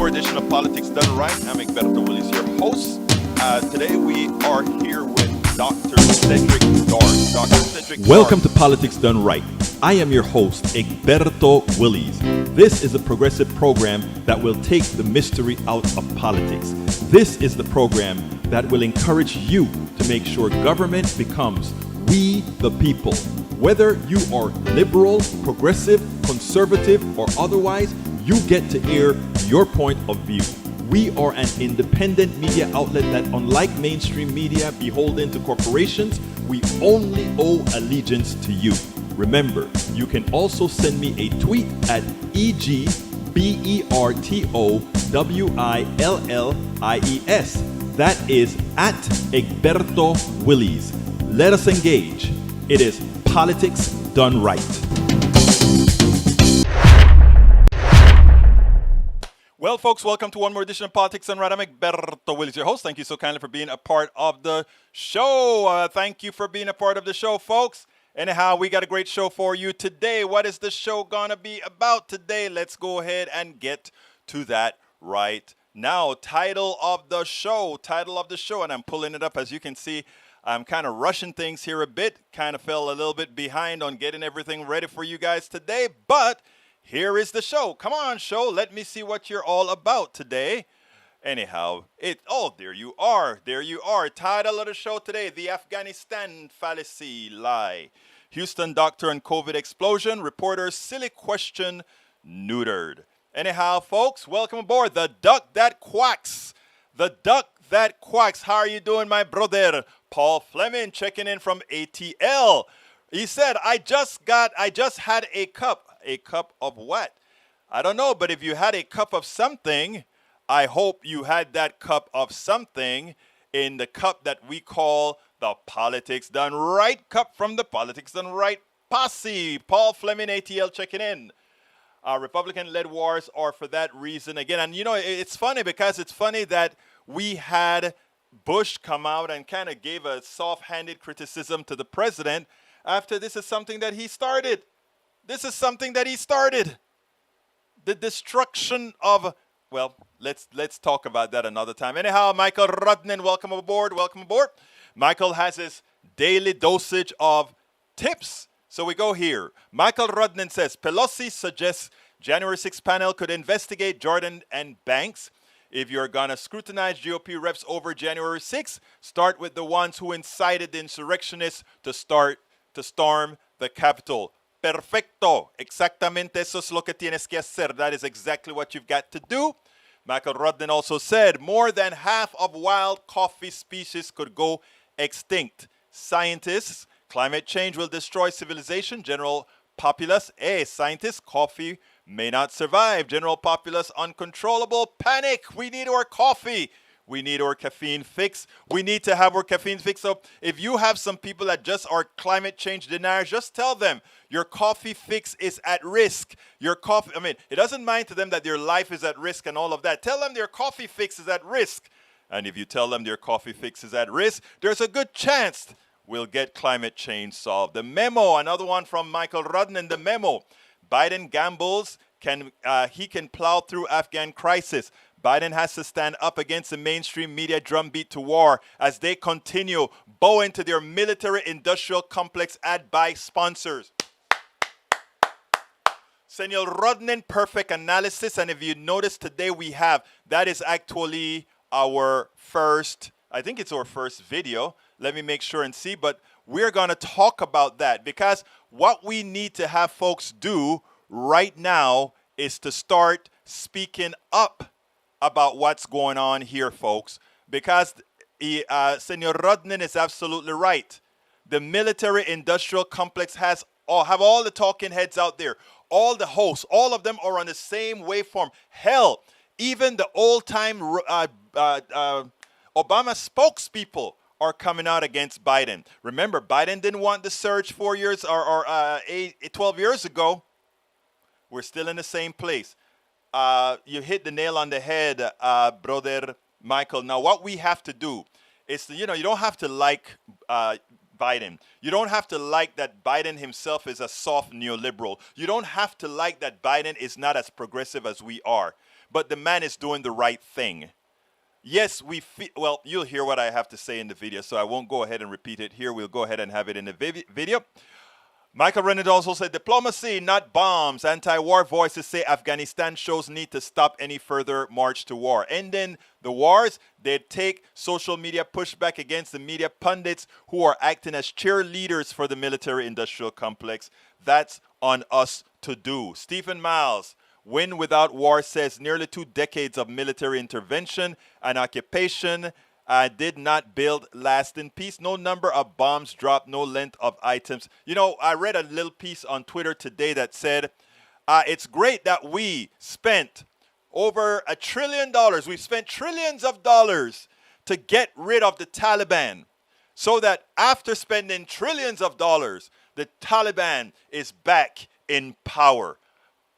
more edition of Politics Done Right. I'm Egberto Willis, your host. Today we are here with Dr. Cedric Dark. Dr. Cedric Dark. Welcome to Politics Done Right. I am your host, Egberto Willis. This is a progressive program that will take the mystery out of politics. This is the program that will encourage you to make sure government becomes we the people. Whether you are liberal, progressive, conservative, or otherwise, you get to air your point of view. We are an independent media outlet that, unlike mainstream media beholden to corporations, we only owe allegiance to you. Remember, you can also send me a tweet at EGBERTOWILLIES. That is at Egberto Willis. Let us engage. It is Politics Done Right. Well, folks, welcome to one more edition of Politics Done Right. I'm Egberto Willis, your host. Thank you so kindly for being a part of the show. Thank you for being a part of the show, folks. Anyhow, we got a great show for you today. What is the show going to be about today? Let's go ahead and get to that right now. Title of the show, and I'm pulling it up. As you can see, I'm kind of rushing things here a bit. Kind of fell a little bit behind on getting everything ready for you guys today, but here is the show. Come on, show. Let me see what you're all about today. Anyhow, there you are. Title of the show today, The Afghanistan Fallacy-lie. Houston doctor and COVID explosion. Reporter's silly question neutered. Anyhow, folks, welcome aboard. The duck that quacks. How are you doing, my brother? Paul Fleming checking in from ATL. He said, I just had a cup. A cup of what? I don't know, but if you had a cup of something, I hope you had that cup of something in the cup that we call the Politics Done Right cup from the Politics Done Right posse. Paul Fleming, ATL, checking in. Republican-led wars are for that reason again. And, it's funny because it's funny that we had Bush come out and kind of gave a soft-handed criticism to the president after this is something that he started. The destruction of, well, let's talk about that another time. Anyhow, Michael Rudnan, welcome aboard. Michael has his daily dosage of tips. So we go here. Michael Rudnan says, Pelosi suggests January 6th panel could investigate Jordan and Banks. If you're going to scrutinize GOP reps over January 6th, start with the ones who incited the insurrectionists to storm the Capitol. Perfecto. Exactamente eso es lo que tienes que hacer. That is exactly what you've got to do. Michael Rudnan also said more than half of wild coffee species could go extinct. Scientists, climate change will destroy civilization. General populace, scientists, coffee may not survive. General populace, uncontrollable panic. We need our coffee. We need our caffeine fix. We need to have our caffeine fix. So if you have some people that just are climate change deniers, just tell them your coffee fix is at risk. It doesn't mind to them that their life is at risk and all of that. Tell them their coffee fix is at risk. And if you tell them their coffee fix is at risk, there's a good chance we'll get climate change solved. The memo, another one from Michael Rudnan, the memo. Biden gambles, he can plow through Afghan crisis. Biden has to stand up against the mainstream media drumbeat to war as they continue bowing to their military-industrial complex ad by sponsors. Senor Rudnan, perfect analysis. And if you notice today that is actually our first video. Let me make sure and see. But we're going to talk about that because what we need to have folks do right now is to start speaking up about what's going on here, folks, because Senor Rudnan is absolutely right. The military-industrial complex have all the talking heads out there. All the hosts, all of them are on the same waveform. Hell, even the old-time Obama spokespeople are coming out against Biden. Remember, Biden didn't want the surge 12 years ago. We're still in the same place. You hit the nail on the head, brother Michael. Now, what we have to do is, you don't have to like Biden. You don't have to like that Biden himself is a soft neoliberal. You don't have to like that Biden is not as progressive as we are. but the man is doing the right thing. Yes, well, you'll hear what I have to say in the video, so I won't go ahead and repeat it here. We'll go ahead and have it in the video. Michael Renard also said, diplomacy, not bombs. Anti-war voices say Afghanistan shows need to stop any further march to war. Ending the wars, they take social media pushback against the media pundits who are acting as cheerleaders for the military-industrial complex. That's on us to do. Stephen Miles, Win Without War says nearly 2 decades of military intervention and occupation did not build lasting peace. No number of bombs dropped, no length of items. You know, I read a little piece on Twitter today that said, it's great that we spent over $1 trillion. We've spent trillions of dollars to get rid of the Taliban, so that after spending trillions of dollars, the Taliban is back in power.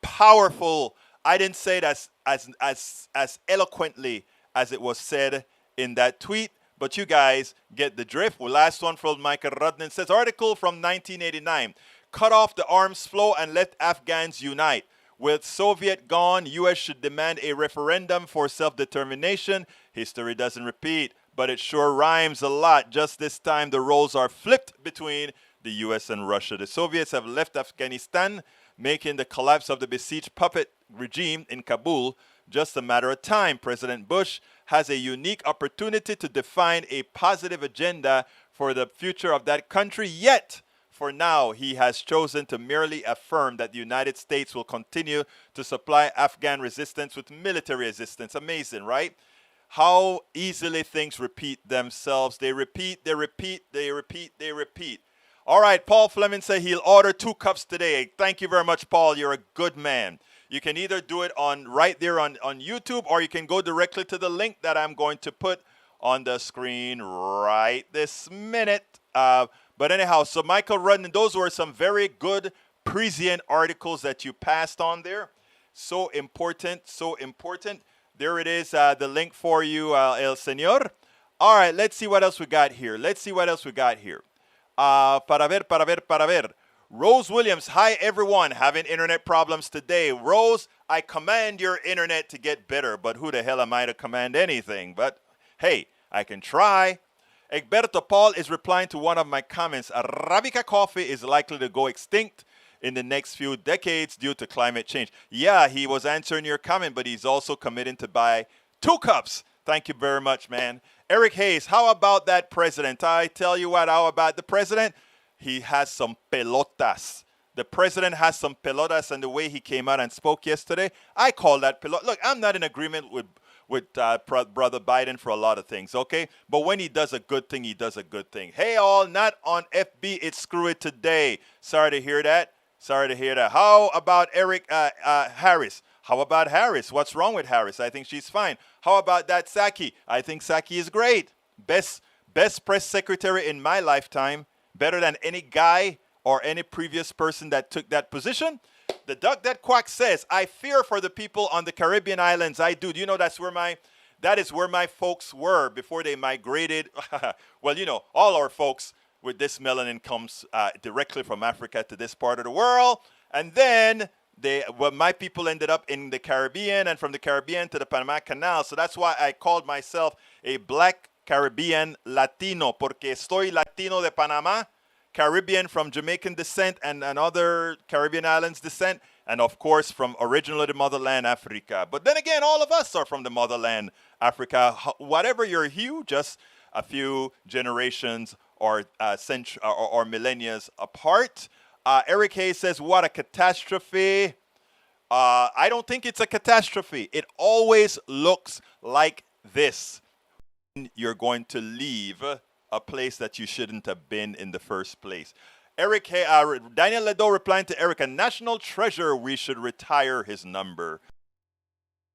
Powerful. I didn't say it as eloquently as it was said in that tweet, but you guys get the drift. Well, last one from Michael Rudnin says, article from 1989, cut off the arms flow and let Afghans unite. With Soviet gone, U.S. should demand a referendum for self-determination. History doesn't repeat, but it sure rhymes a lot. Just this time, the roles are flipped between the U.S. and Russia. The Soviets have left Afghanistan, making the collapse of the besieged puppet regime in Kabul just a matter of time. President Bush has a unique opportunity to define a positive agenda for the future of that country. Yet, for now, he has chosen to merely affirm that the United States will continue to supply Afghan resistance with military assistance. Amazing, right? How easily things repeat themselves. They repeat, they repeat, they repeat, they repeat. All right, Paul Fleming said he'll order 2 cups today. Thank you very much, Paul. You're a good man. You can either do it right there on YouTube, or you can go directly to the link that I'm going to put on the screen right this minute. But anyhow, so Michael Rudnin, those were some very good prescient articles that you passed on there. So important, so important. There it is, the link for you, El Señor. All right, let's see what else we got here. Let's see what else we got here. Para ver. Rose Williams, hi everyone, having internet problems today. Rose, I command your internet to get better, but who the hell am I to command anything? But hey, I can try. Egberto Paul is replying to one of my comments. Arabica coffee is likely to go extinct in the next few decades due to climate change. Yeah, he was answering your comment, but he's also committing to buy 2 cups. Thank you very much, man. Eric Hayes, how about that president? I tell you what, how about the president? He has some pelotas. The president has some pelotas, and the way he came out and spoke yesterday, I call that pelota. Look, I'm not in agreement with Brother Biden for a lot of things, okay? But when he does a good thing, he does a good thing. Hey, all, not on FB, it's Screw It Today. Sorry to hear that. Sorry to hear that. How about Eric Harris? How about Harris? What's wrong with Harris? I think she's fine. How about that Psaki? I think Psaki is great. Best press secretary in my lifetime. Better than any guy or any previous person that took that position. The duck that quacks says, I fear for the people on the Caribbean islands. I do. Do you know that is where my folks were before they migrated? Well, you know, all our folks with this melanin comes directly from Africa to this part of the world. And then my people ended up in the Caribbean, and from the Caribbean to the Panama Canal. So that's why I called myself a black Caribbean Latino, porque estoy Latino de Panama, Caribbean from Jamaican descent and other Caribbean islands descent, and of course from originally the motherland, Africa. But then again, all of us are from the motherland, Africa. Whatever your hue, just a few generations or millennia apart. Eric Hayes says, what a catastrophe. I don't think it's a catastrophe. It always looks like this. You're going to leave a place that you shouldn't have been in the first place. Daniel Ledo replying to Eric, a national treasure, we should retire his number.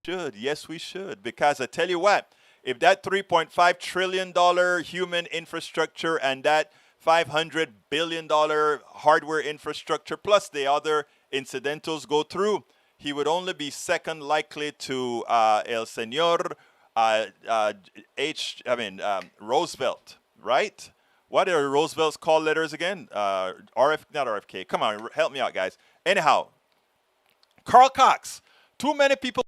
Yes, we should. Because I tell you what, if that $3.5 trillion human infrastructure and that $500 billion hardware infrastructure plus the other incidentals go through, he would only be second likely to El Señor Roosevelt, right? What are Roosevelt's call letters again? Not RFK. Come on, help me out, guys. Anyhow, Carl Cox. Too many people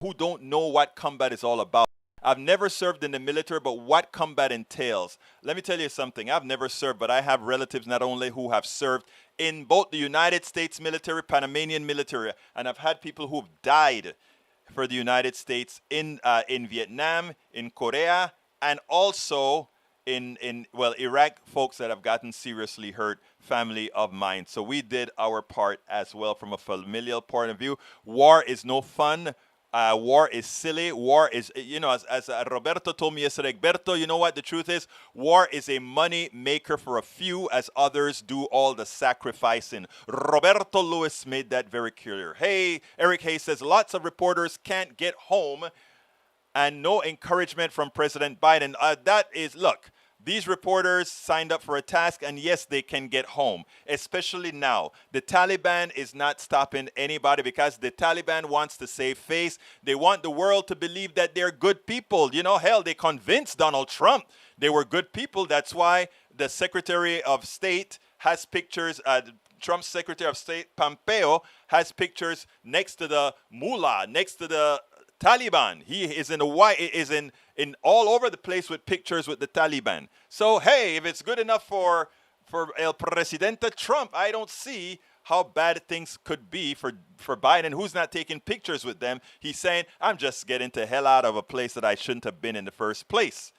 who don't know what combat is all about. I've never served in the military, but what combat entails. Let me tell you something. I've never served, but I have relatives not only who have served in both the United States military, Panamanian military, and I've had people who've died for the United States in Vietnam, in Korea, and also in Iraq, folks that have gotten seriously hurt, family of mine. So we did our part as well from a familial point of view. War is no fun. War is silly. War is, as Roberto told me yesterday, Berto, you know what the truth is? War is a money maker for a few as others do all the sacrificing. Roberto Lewis made that very clear. Hey, Eric Hayes says, lots of reporters can't get home and no encouragement from President Biden. That is, look, these reporters signed up for a task, and yes, they can get home, especially now. The Taliban is not stopping anybody because the Taliban wants to save face. They want the world to believe that they're good people. Hell, they convinced Donald Trump they were good people. That's why the Secretary of State has pictures, Trump's Secretary of State, Pompeo, has pictures next to the mullah, next to the Taliban. He is in all over the place with pictures with the Taliban. So hey, if it's good enough for El Presidente Trump, I don't see how bad things could be for Biden, who's not taking pictures with them. He's saying, I'm just getting the hell out of a place that I shouldn't have been in the first place.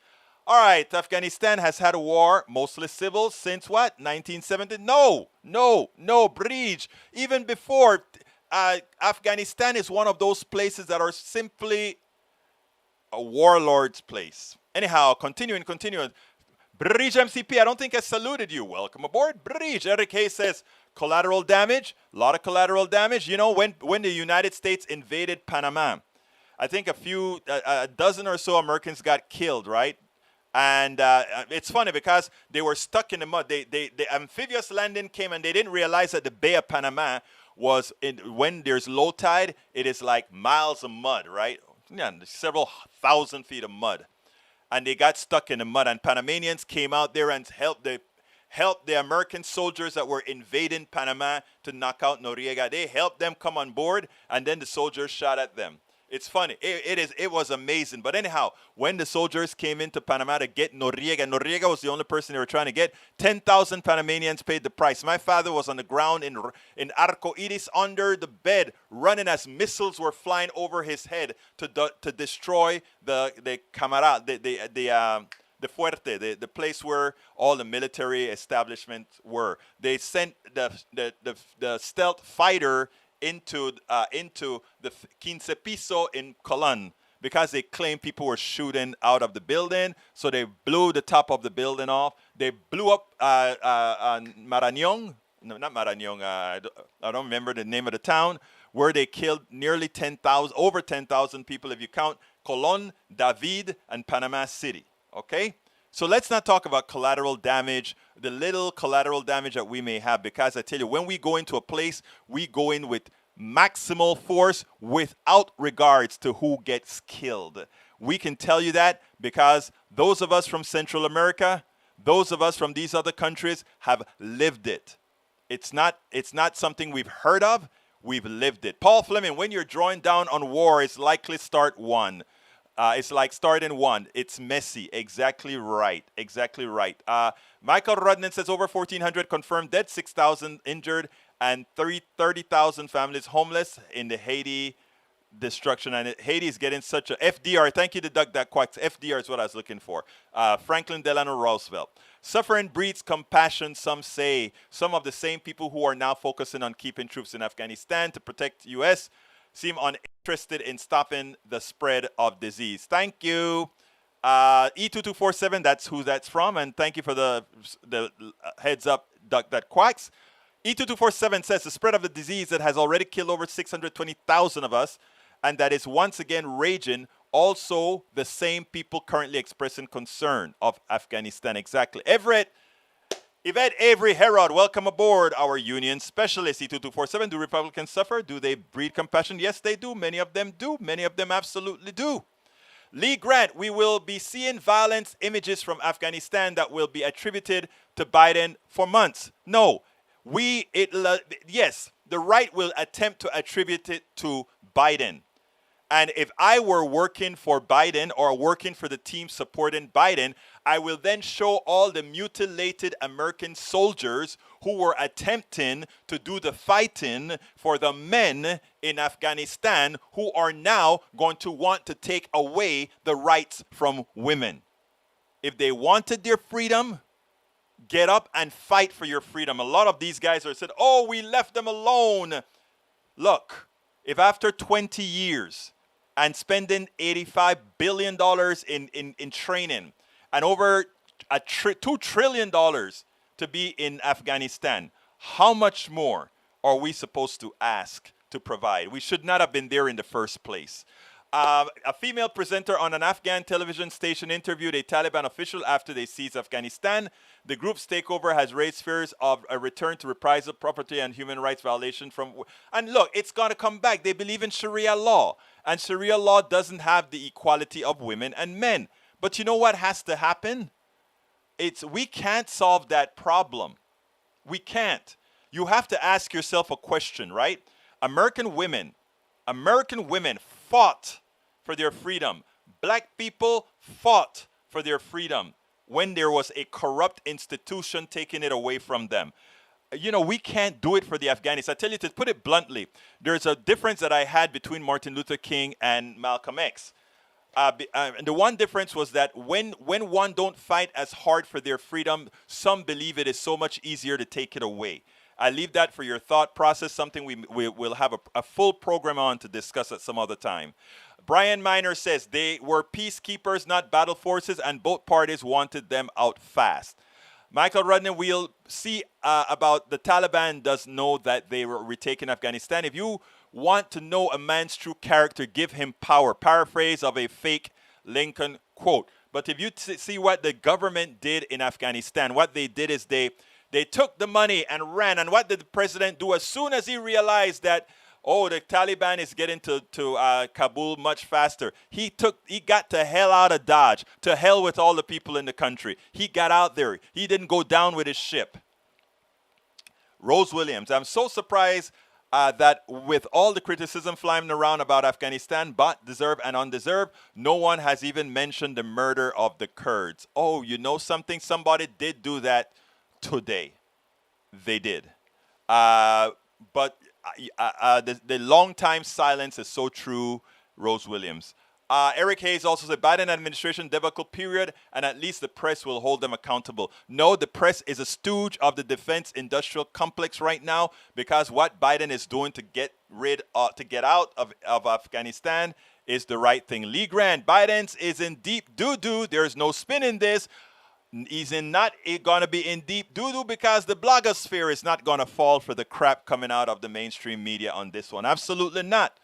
All right, Afghanistan has had a war, mostly civil, since what? 1970? No, breach. Even before, Afghanistan is one of those places that are simply a warlord's place. Anyhow, continuing. Bridge MCP, I don't think I saluted you. Welcome aboard, Bridge. Eric Hayes says, collateral damage, a lot of collateral damage. When the United States invaded Panama, I think a dozen or so Americans got killed, right? And it's funny because they were stuck in the mud. The amphibious landing came and they didn't realize that the Bay of Panama was, when there's low tide, it is like miles of mud, right? Yeah, several thousand feet of mud. And they got stuck in the mud. And Panamanians came out there and helped the American soldiers that were invading Panama to knock out Noriega. They helped them come on board, and then the soldiers shot at them. It's funny. It was amazing. But anyhow, when the soldiers came into Panama to get Noriega was the only person they were trying to get. 10,000 Panamanians paid the price. My father was on the ground in Arco Iris under the bed, running as missiles were flying over his head to destroy the fuerte, the place where all the military establishments were. They sent the stealth fighter into the Quince Piso in Colon because they claimed people were shooting out of the building. So they blew the top of the building off. They blew up Marañón. No, not Marañón. I don't remember the name of the town, where they killed nearly over 10,000 people if you count Colon, David, and Panama City. Okay? So let's not talk about collateral damage, the little collateral damage that we may have, because I tell you, when we go into a place, we go in with maximal force without regards to who gets killed. We can tell you that because those of us from Central America, those of us from these other countries have lived it. It's not something we've heard of, we've lived it. Paul Fleming, when you're drawing down on war, it's likely start one. It's like starting one. It's messy. Exactly right. Michael Rudnan says over 1,400 confirmed dead, 6,000 injured, and 30,000 families homeless in the Haiti destruction. And Haiti is getting such a FDR. Thank you to Doug that quacks. FDR is what I was looking for. Franklin Delano Roosevelt. Suffering breeds compassion, some say. Some of the same people who are now focusing on keeping troops in Afghanistan to protect U.S. seem uninterested in stopping the spread of disease. Thank you. E2247, that's who that's from, and thank you for the heads up, duck that quacks. E2247 says the spread of the disease that has already killed over 620,000 of us and that is once again raging, also the same people currently expressing concern of Afghanistan. Exactly. Yvette Avery Herod, welcome aboard, our union specialist. E2247, do Republicans suffer? Do they breed compassion? Yes, they do. Many of them do. Many of them absolutely do. Lee Grant, we will be seeing violence images from Afghanistan that will be attributed to Biden for months. No, yes, the right will attempt to attribute it to Biden. And if I were working for Biden or working for the team supporting Biden, I will then show all the mutilated American soldiers who were attempting to do the fighting for the men in Afghanistan who are now going to want to take away the rights from women. If they wanted their freedom, get up and fight for your freedom. A lot of these guys are said, oh, we left them alone. Look, if after 20 years and spending $85 billion in training and over $2 trillion to be in Afghanistan, how much more are we supposed to ask to provide? We should not have been there in the first place. A female presenter on an Afghan television station interviewed a Taliban official after they seized Afghanistan. The group's takeover has raised fears of a return to reprisal, property, and human rights violation from... And look, it's going to come back. They believe in Sharia law. And Sharia law doesn't have the equality of women and men. But you know what has to happen? We can't solve that problem. We can't. You have to ask yourself a question, right? American women fought for their freedom. Black people fought for their freedom when there was a corrupt institution taking it away from them. You know, we can't do it for the Afghans. I tell you, to put it bluntly, there's a difference that I had between Martin Luther King and Malcolm X. And the one difference was that when one don't fight as hard for their freedom, some believe it is so much easier to take it away. I leave that for your thought process, something we will have a full program on to discuss at some other time. Brian Miner says they were peacekeepers, not battle forces, and both parties wanted them out fast. Michael Rudnan, we'll see about the Taliban does know that they were retaking Afghanistan. If you want to know a man's true character, give him power. Paraphrase of a fake Lincoln quote. But if you see what the government did in Afghanistan, what they did is they took the money and ran. And what did the president do? As soon as he realized that, oh, the Taliban is getting to Kabul much faster, he got to hell out of Dodge, to hell with all the people in the country. He got out there. He didn't go down with his ship. Rose Williams, I'm so surprised that with all the criticism flying around about Afghanistan, but deserved and undeserved, no one has even mentioned the murder of the Kurds. Oh, you know something? Somebody did do that today. They did. But the long time silence is so true, Rose Williams. Eric Hayes also said Biden administration debacle period, and at least the press will hold them accountable. No, the press is a stooge of the defense industrial complex right now, because what Biden is doing to get out of Afghanistan is the right thing. Lee Grant, Biden's is in deep doo-doo. There's no spin in this. He's not going to be in deep doo-doo because the blogosphere is not going to fall for the crap coming out of the mainstream media on this one. Absolutely not.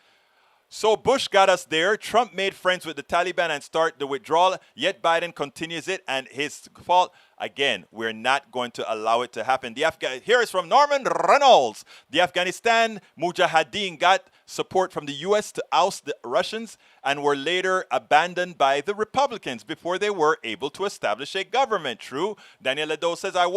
So Bush got us there. Trump made friends with the Taliban and start the withdrawal, yet Biden continues it, and his fault. Again, we're not going to allow it to happen. Here is from Norman Reynolds. The Afghanistan Mujahideen got support from the U.S. to oust the Russians and were later abandoned by the Republicans before they were able to establish a government. True. Daniel Ledo says,